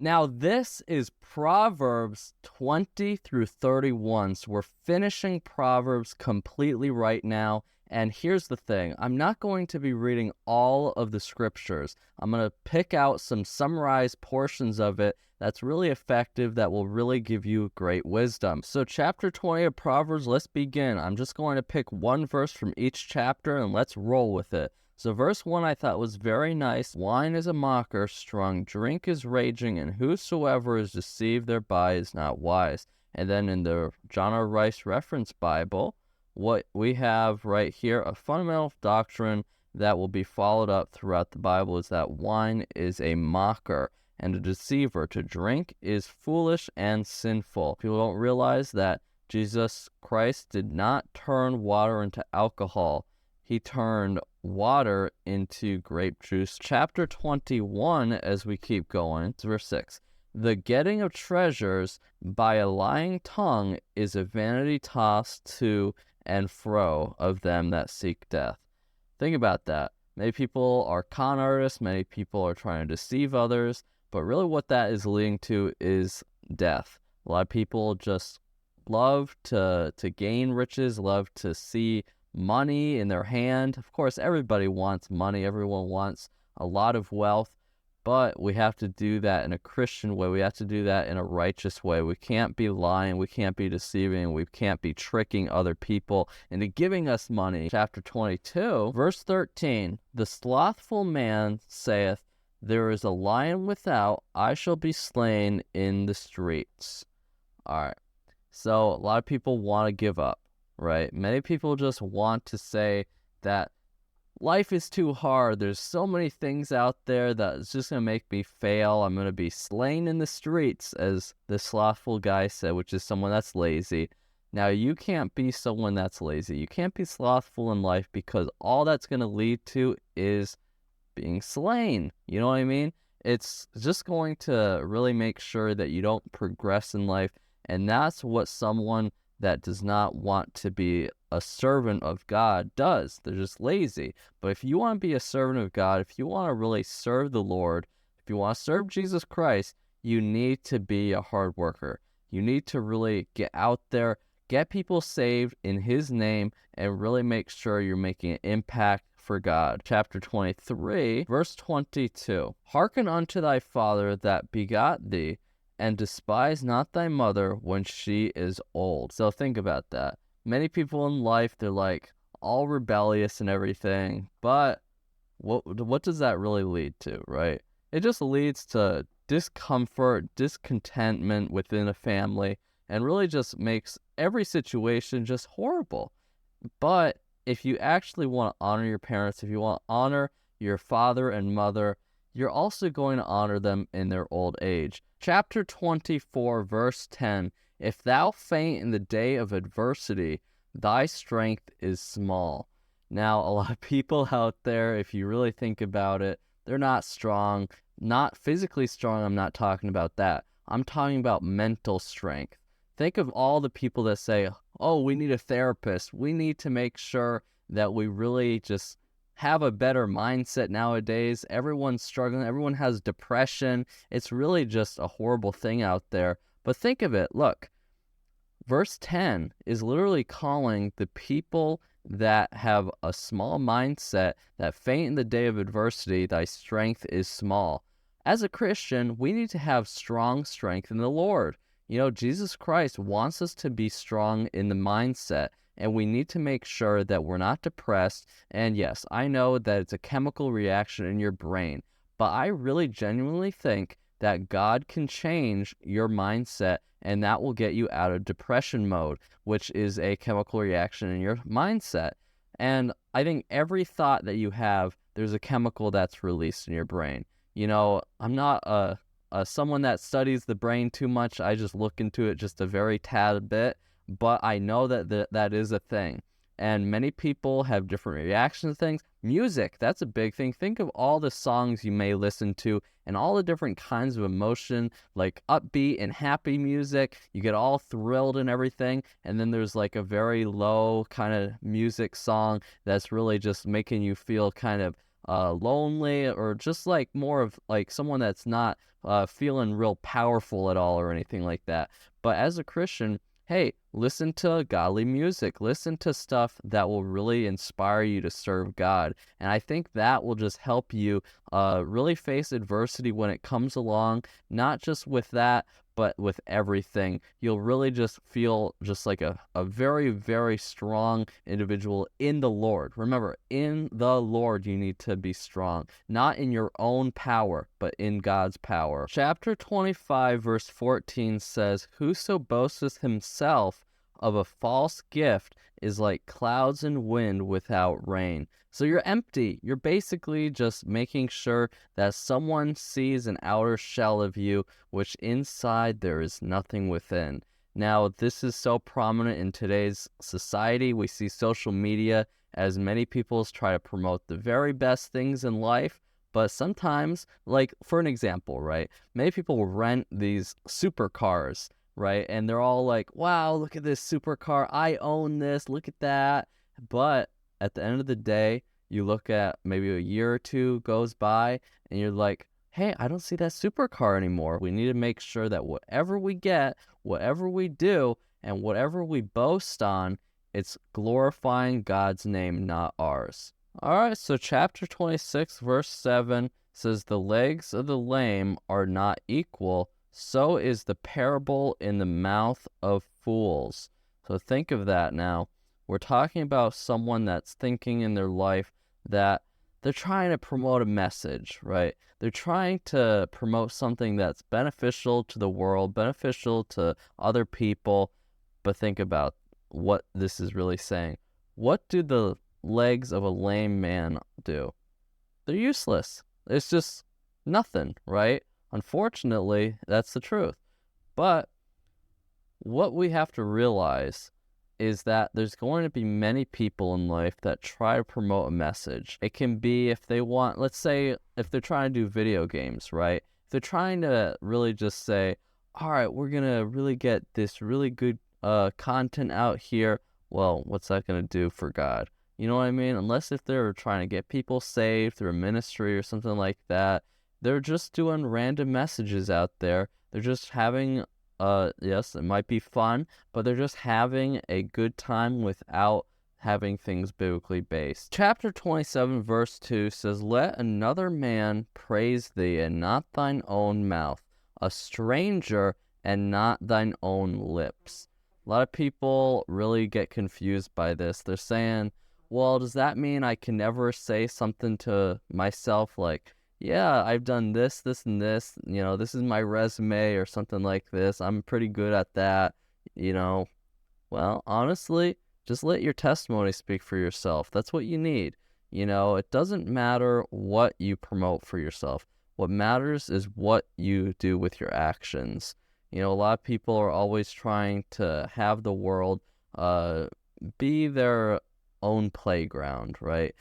Now, this is Proverbs 20 through 31. So we're finishing Proverbs completely right now. And here's the thing. I'm not going to be reading all of the scriptures. I'm going to pick out some summarized portions of it that's really effective, that will really give you great wisdom. So chapter 20 of Proverbs, let's begin. I'm just going to pick one verse from each chapter and let's roll with it. So verse 1 I thought was very nice. Wine is a mocker, strong drink is raging, and whosoever is deceived thereby is not wise. And then in the John R. Rice Reference Bible, what we have right here, a fundamental doctrine that will be followed up throughout the Bible, is that wine is a mocker and a deceiver. To drink is foolish and sinful. People don't realize that Jesus Christ did not turn water into alcohol. He turned water into grape juice. Chapter 21, as we keep going, verse 6. The getting of treasures by a lying tongue is a vanity tossed to and fro of them that seek death. Think about that. Many people are con artists. Many people are trying to deceive others. But really what that is leading to is death. A lot of people just love to gain riches, love to see money in their hand. Of course, everybody wants money. Everyone wants a lot of wealth, but we have to do that in a Christian way. We have to do that in a righteous way. We can't be lying. We can't be deceiving. We can't be tricking other people into giving us money. Chapter 22, verse 13. The slothful man saith, there is a lion without, I shall be slain in the streets. All right. So a lot of people want to give up. Right? Many people just want to say that life is too hard. There's so many things out there that it's just going to make me fail. I'm going to be slain in the streets, as the slothful guy said, which is someone that's lazy. Now, you can't be someone that's lazy. You can't be slothful in life, because all that's going to lead to is being slain. You know what I mean? It's just going to really make sure that you don't progress in life. And that's what someone that does not want to be a servant of God does. They're just lazy. But if you want to be a servant of God, if you want to really serve the Lord, if you want to serve Jesus Christ, you need to be a hard worker. You need to really get out there, get people saved in His name, and really make sure you're making an impact for God. Chapter 23, verse 22. Hearken unto thy father that begot thee, and despise not thy mother when she is old. So think about that. Many people in life, they're like all rebellious and everything, but what does that really lead to, right? It just leads to discomfort, discontentment within a family, and really just makes every situation just horrible. But if you actually want to honor your parents, if you want to honor your father and mother, you're also going to honor them in their old age. Chapter 24, verse 10, if thou faint in the day of adversity, thy strength is small. Now, a lot of people out there, if you really think about it, they're not strong, not physically strong. I'm not talking about that. I'm talking about mental strength. Think of all the people that say, oh, we need a therapist. We need to make sure that we really just have a better mindset nowadays. Everyone's struggling. Everyone has depression. It's really just a horrible thing out there. But think of it. Look, verse 10 is literally calling the people that have a small mindset, that faint in the day of adversity, thy strength is small. As a Christian, we need to have strong strength in the Lord. You know, Jesus Christ wants us to be strong in the mindset, and we need to make sure that we're not depressed. And yes, I know that it's a chemical reaction in your brain, but I really genuinely think that God can change your mindset, and that will get you out of depression mode, which is a chemical reaction in your mindset. And I think every thought that you have, there's a chemical that's released in your brain. You know, I'm not someone that studies the brain too much. I just look into it just a very tad bit, but I know that that is a thing. And many people have different reactions to things. Music, that's a big thing. Think of all the songs you may listen to and all the different kinds of emotion, like upbeat and happy music. You get all thrilled and everything. And then there's like a very low kind of music song that's really just making you feel kind of lonely, or just like more of like someone that's not feeling real powerful at all or anything like that. But as a Christian, hey, listen to godly music. Listen to stuff that will really inspire you to serve God. And I think that will just help you really face adversity when it comes along, not just with that, but with everything. You'll really just feel just like a very, very strong individual in the Lord. Remember, in the Lord, you need to be strong, not in your own power, but in God's power. Chapter 25, verse 14 says, "Whoso boasteth himself of a false gift is like clouds and wind without rain." So you're empty. You're basically just making sure that someone sees an outer shell of you, which inside there is nothing within. Now, this is so prominent in today's society. We see social media as many people try to promote the very best things in life. But sometimes, like for an example, right? Many people rent these supercars, right? And they're all like, wow, look at this supercar. I own this. Look at that. But at the end of the day, you look at maybe a year or two goes by and you're like, hey, I don't see that supercar anymore. We need to make sure that whatever we get, whatever we do, and whatever we boast on, it's glorifying God's name, not ours. All right, so chapter 26, verse 7 says, "The legs of the lame are not equal, so is the parable in the mouth of fools." So think of that now. We're talking about someone that's thinking in their life that they're trying to promote a message, right? They're trying to promote something that's beneficial to the world, beneficial to other people. But think about what this is really saying. What do the legs of a lame man do? They're useless. It's just nothing, right? Unfortunately, that's the truth. But what we have to realize is that there's going to be many people in life that try to promote a message. It can be if they want, let's say, if they're trying to do video games, right? If they're trying to really just say, all right, we're going to really get this really good content out here. Well, what's that going to do for God? You know what I mean? Unless if they're trying to get people saved through a ministry or something like that, they're just doing random messages out there. They're just having yes, it might be fun, but they're just having a good time without having things biblically based. Chapter 27, verse 2 says, "Let another man praise thee, and not thine own mouth, a stranger, and not thine own lips." A lot of people really get confused by this. They're saying, well, does that mean I can never say something to myself like, yeah, I've done this, this, and this, this is my resume or something like this. I'm pretty good at that, you know. Well, honestly, just let your testimony speak for yourself. That's what you need. It doesn't matter what you promote for yourself. What matters is what you do with your actions. A lot of people are always trying to have the world be their own playground, right?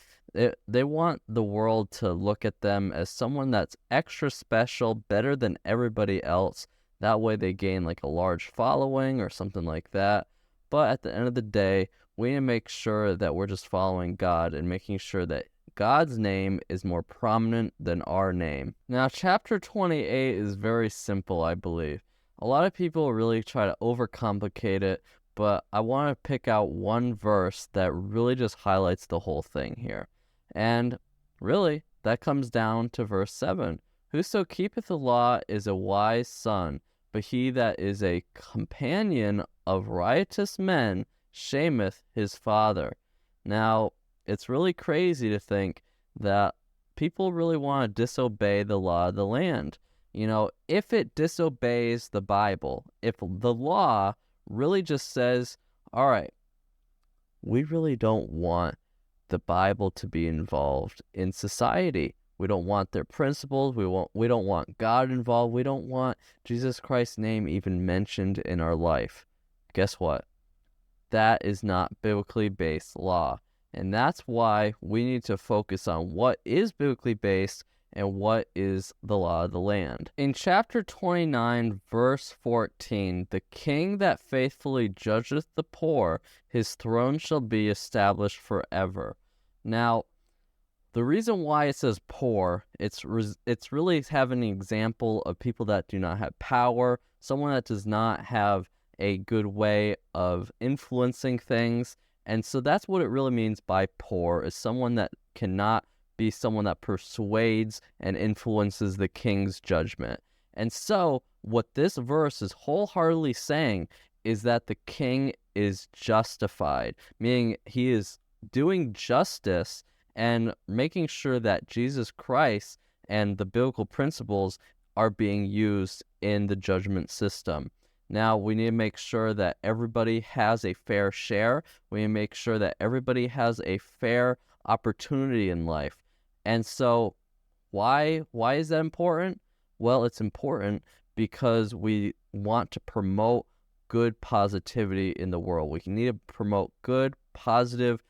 They want the world to look at them as someone that's extra special, better than everybody else. That way they gain like a large following or something like that. But at the end of the day, we need to make sure that we're just following God and making sure that God's name is more prominent than our name. Now, chapter 28 is very simple, I believe. A lot of people really try to overcomplicate it, but I want to pick out one verse that really just highlights the whole thing here. And really, that comes down to verse 7. "Whoso keepeth the law is a wise son, but he that is a companion of riotous men shameth his father." Now, it's really crazy to think that people really want to disobey the law of the land. If it disobeys the Bible, if the law really just says, all right, we really don't want the Bible to be involved in society. We don't want their principles. We don't want God involved. We don't want Jesus Christ's name even mentioned in our life. Guess what? That is not biblically based law. And that's why we need to focus on what is biblically based and what is the law of the land. In chapter 29, verse 14, "The king that faithfully judgeth the poor, his throne shall be established forever." Now, The reason why it says poor, it's really having an example of people that do not have power, someone that does not have a good way of influencing things. And so that's what it really means by poor, is someone that cannot be someone that persuades and influences the king's judgment. And so what this verse is wholeheartedly saying is that the king is justified, meaning he is doing justice and making sure that Jesus Christ and the biblical principles are being used in the judgment system. Now, we need to make sure that everybody has a fair share. We need to make sure that everybody has a fair opportunity in life. And so, why is that important? Well, it's important because we want to promote good positivity in the world. We need to promote good, positive,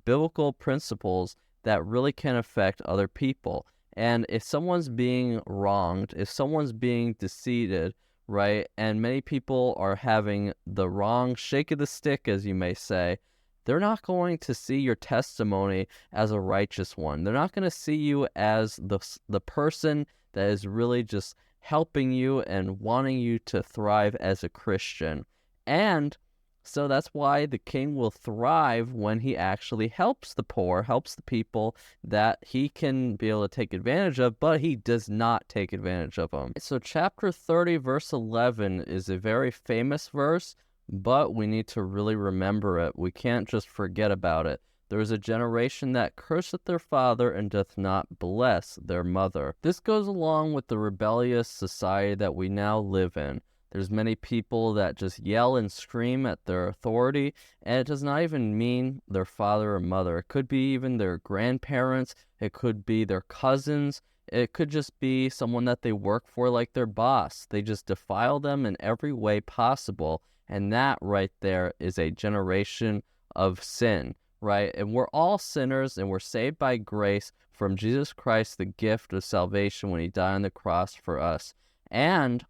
biblical principles that really can affect other people. And if someone's being wronged, if someone's being deceived, right, and many people are having the wrong shake of the stick, as you may say, they're not going to see your testimony as a righteous one. They're not going to see you as the person that is really just helping you and wanting you to thrive as a Christian. And so that's why the king will thrive when he actually helps the poor, helps the people that he can be able to take advantage of, but he does not take advantage of them. So chapter 30, verse 11 is a very famous verse, but we need to really remember it. We can't just forget about it. There is a generation that curseth their father and doth not bless their mother. This goes along with the rebellious society that we now live in. There's many people that just yell and scream at their authority, and it does not even mean their father or mother. It could be even their grandparents. It could be their cousins. It could just be someone that they work for, like their boss. They just defile them in every way possible, and that right there is a generation of sin, right? And we're all sinners, and we're saved by grace from Jesus Christ, the gift of salvation when he died on the cross for us. And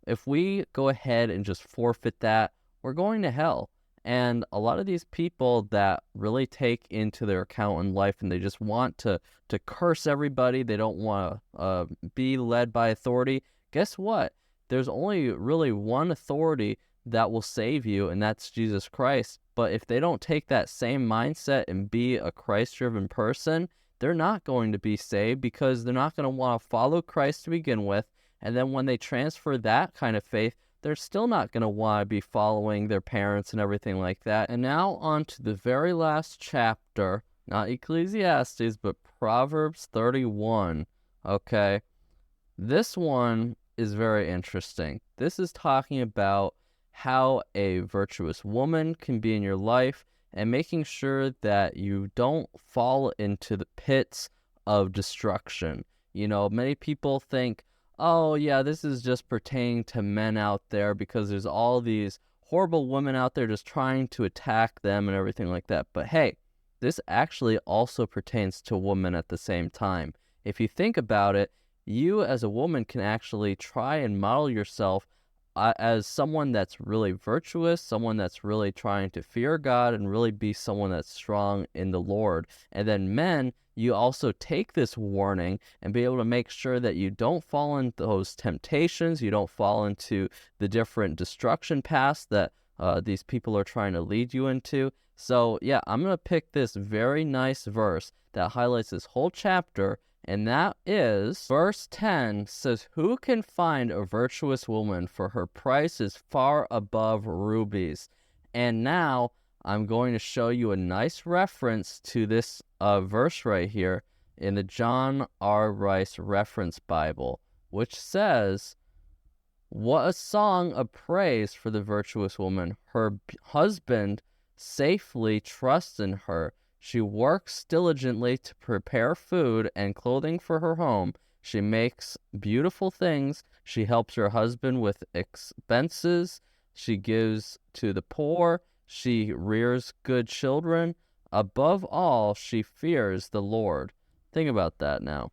if we go ahead and just forfeit that, we're going to hell. And a lot of these people that really take into their account in life and they just want to curse everybody, they don't want to be led by authority, guess what? There's only really one authority that will save you, and that's Jesus Christ. But if they don't take that same mindset and be a Christ-driven person, they're not going to be saved because they're not going to want to follow Christ to begin with. And then when they transfer that kind of faith, they're still not going to want to be following their parents and everything like that. And now on to the very last chapter, not Ecclesiastes, but Proverbs 31. Okay, this one is very interesting. This is talking about how a virtuous woman can be in your life and making sure that you don't fall into the pits of destruction. You know, many people think, oh, yeah, this is just pertaining to men out there because there's all these horrible women out there just trying to attack them and everything like that. But hey, this actually also pertains to women at the same time. If you think about it, you as a woman can actually try and model yourself as someone that's really virtuous, someone that's really trying to fear God and really be someone that's strong in the Lord. And then men, you also take this warning and be able to make sure that you don't fall into those temptations, you don't fall into the different destruction paths that these people are trying to lead you into. So yeah, I'm going to pick this very nice verse that highlights this whole chapter, and that is verse 10 says, "Who can find a virtuous woman? For her price is far above rubies." And now I'm going to show you a nice reference to this verse right here in the John R. Rice Reference Bible, which says, "What a song of praise for the virtuous woman. Her husband safely trusts in her. She works diligently to prepare food and clothing for her home. She makes beautiful things. She helps her husband with expenses. She gives to the poor. She rears good children. Above all, she fears the Lord." Think about that now.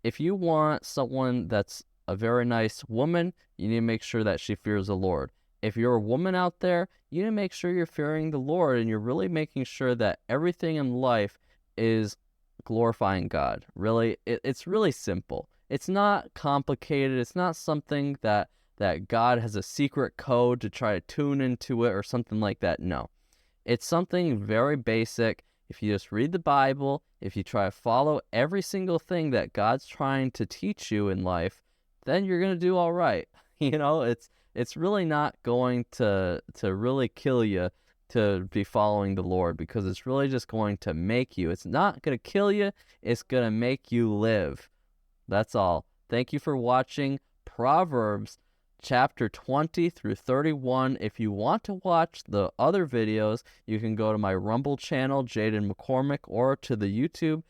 If you want someone that's a very nice woman, you need to make sure that she fears the Lord. If you're a woman out there, you need to make sure you're fearing the Lord and you're really making sure that everything in life is glorifying God. Really, it's really simple. It's not complicated. It's not something that God has a secret code to try to tune into it or something like that. No. It's something very basic. If you just read the Bible, if you try to follow every single thing that God's trying to teach you in life, then you're going to do all right. It's really not going to really kill you to be following the Lord, because it's really just going to make you. It's not going to kill you. It's going to make you live. That's all. Thank you for watching Proverbs chapter 20 through 31. If you want to watch the other videos, you can go to my Rumble channel, Jaden McCormick, or to the YouTube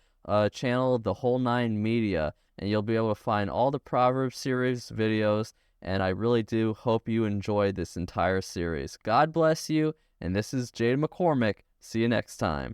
channel, The Whole Nine Media, and you'll be able to find all the Proverbs series videos, and I really do hope you enjoy this entire series. God bless you, and this is Jaden McCormick. See you next time.